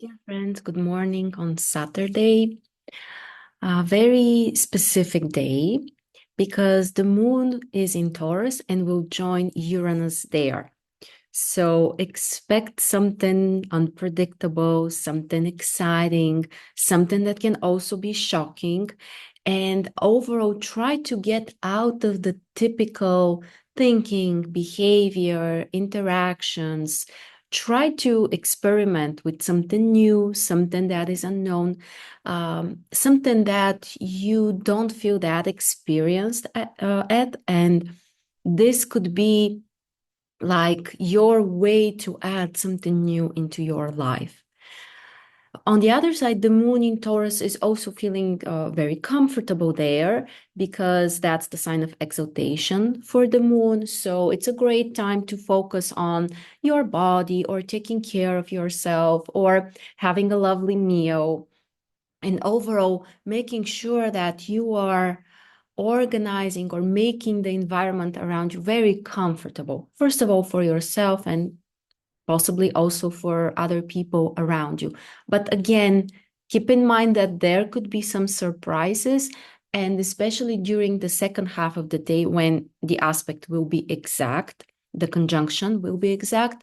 Dear friends, good morning on Saturday. A very specific day because the moon is in Taurus and will join Uranus there. So expect something unpredictable, something exciting, something that can also be shocking. And overall, try to get out of the typical thinking, behavior, interactions. Try to experiment with something new, something that is unknown, something that you don't feel that experienced at. And this could be like your way to add something new into your life. On the other side, the moon in Taurus is also feeling very comfortable there because that's the sign of exaltation for the moon. So it's a great time to focus on your body or taking care of yourself or having a lovely meal and overall making sure that you are organizing or making the environment around you very comfortable. First of all, for yourself and possibly also for other people around you. But again, keep in mind that there could be some surprises, and especially during the second half of the day when the aspect will be exact, the conjunction will be exact.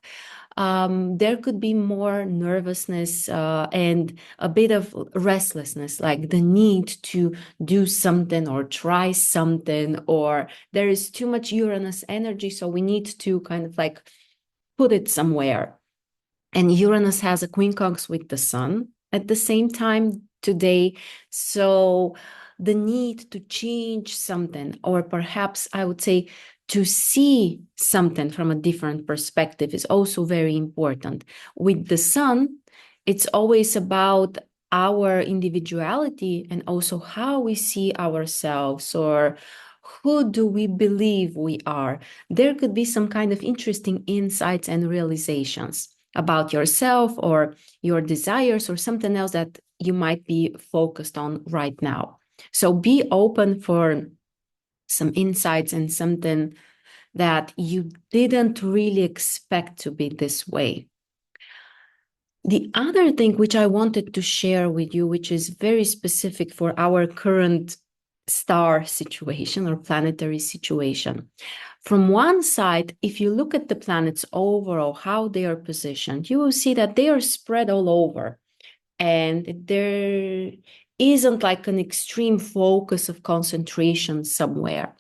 There could be more nervousness and a bit of restlessness, like the need to do something or try something, or there is too much Uranus energy, so we need to kind of like put it somewhere. And Uranus has a quincunx with the sun at the same time today. So the need to change something, or perhaps I would say to see something from a different perspective, is also very important. With the sun, it's always about our individuality and also how we see ourselves, or who do we believe we are. There could be some kind of interesting insights and realizations about yourself or your desires or something else that you might be focused on right now. So be open for some insights and something that you didn't really expect to be this way. The other thing which I wanted to share with you, which is very specific for our current star situation or planetary situation. From one side, if you look at the planets overall, how they are positioned, you will see that they are spread all over. And there isn't like an extreme focus of concentration somewhere.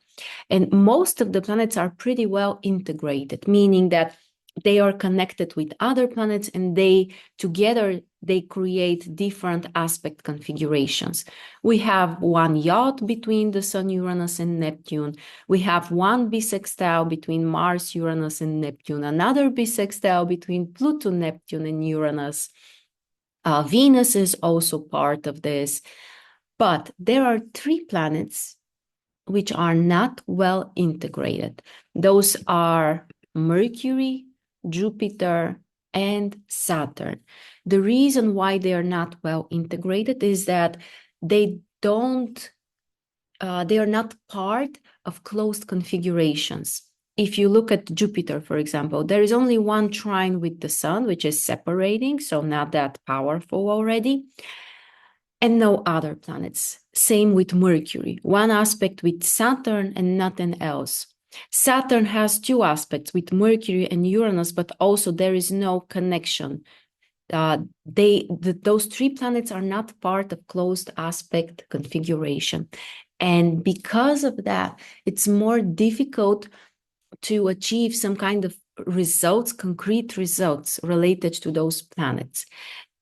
And most of the planets are pretty well integrated, meaning that they are connected with other planets and they together they create different aspect configurations. We have one yacht between the Sun, Uranus, and Neptune. We have one bisextile between Mars, Uranus, and Neptune, another bisextile between Pluto, Neptune, and Uranus. Venus is also part of this. But there are three planets which are not well integrated. Those are Mercury, Jupiter, and Saturn. The reason why they are not well integrated is that they don't, they are not part of closed configurations. If you look at Jupiter, for example, there is only one trine with the sun, which is separating, so not that powerful already, and no other planets. Same with Mercury, one aspect with Saturn and nothing else. Saturn has two aspects with Mercury and Uranus, but also there is no connection. Those three planets are not part of closed aspect configuration. And because of that, it's more difficult to achieve some kind of results, concrete results related to those planets.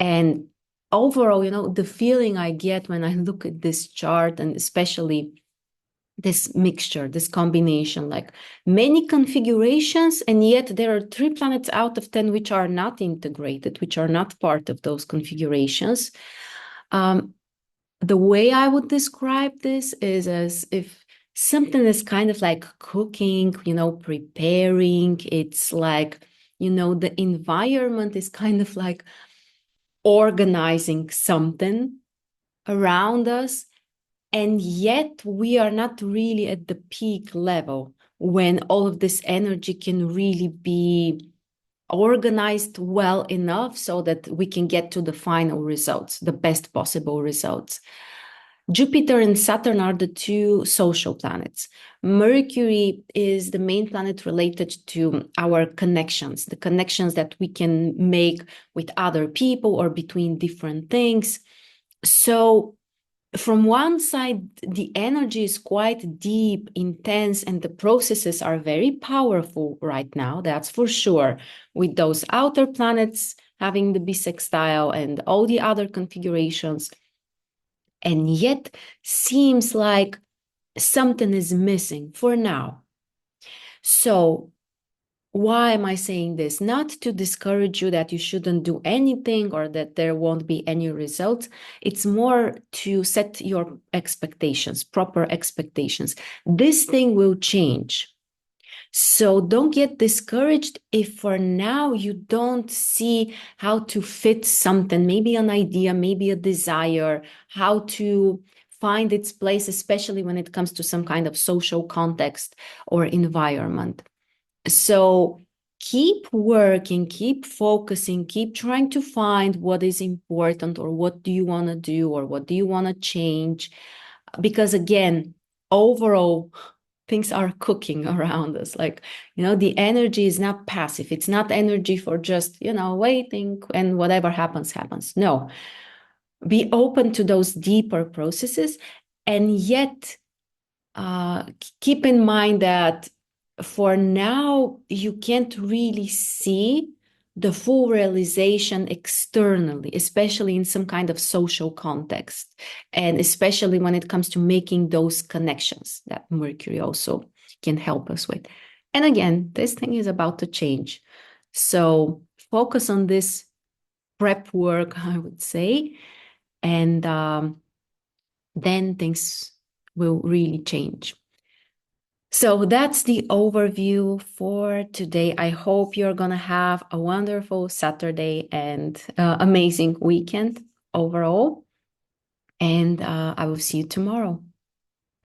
And overall, the feeling I get when I look at this chart, and especially this mixture, this combination, like many configurations, and yet there are 3 planets out of 10 which are not integrated, which are not part of those configurations. The way I would describe this is as if something is kind of like cooking, preparing. It's like, the environment is kind of like organizing something around us, and yet we are not really at the peak level when all of this energy can really be organized well enough so that we can get to the final results, the best possible results. Jupiter and Saturn are the two social planets. Mercury is the main planet related to our connections, the connections that we can make with other people or between different things. So from one side, the energy is quite deep, intense, and the processes are very powerful right now, that's for sure, with those outer planets having the bisextile and all the other configurations. And yet, seems like something is missing for now. So, why am I saying this? Not to discourage you that you shouldn't do anything or that there won't be any results. It's more to set your expectations, proper expectations. This thing will change. So don't get discouraged if for now you don't see how to fit something, maybe an idea, maybe a desire, how to find its place, especially when it comes to some kind of social context or environment. So keep working, keep focusing, keep trying to find what is important or what do you want to do or what do you want to change. Because again, overall, things are cooking around us. Like, the energy is not passive. It's not energy for just, waiting and whatever happens, happens. No, be open to those deeper processes. And yet, keep in mind that for now, you can't really see the full realization externally, especially in some kind of social context, and especially when it comes to making those connections that Mercury also can help us with. And again, this thing is about to change. So focus on this prep work, I would say, and then things will really change. So that's the overview for today. I hope you're going to have a wonderful Saturday and amazing weekend overall. And I will see you tomorrow.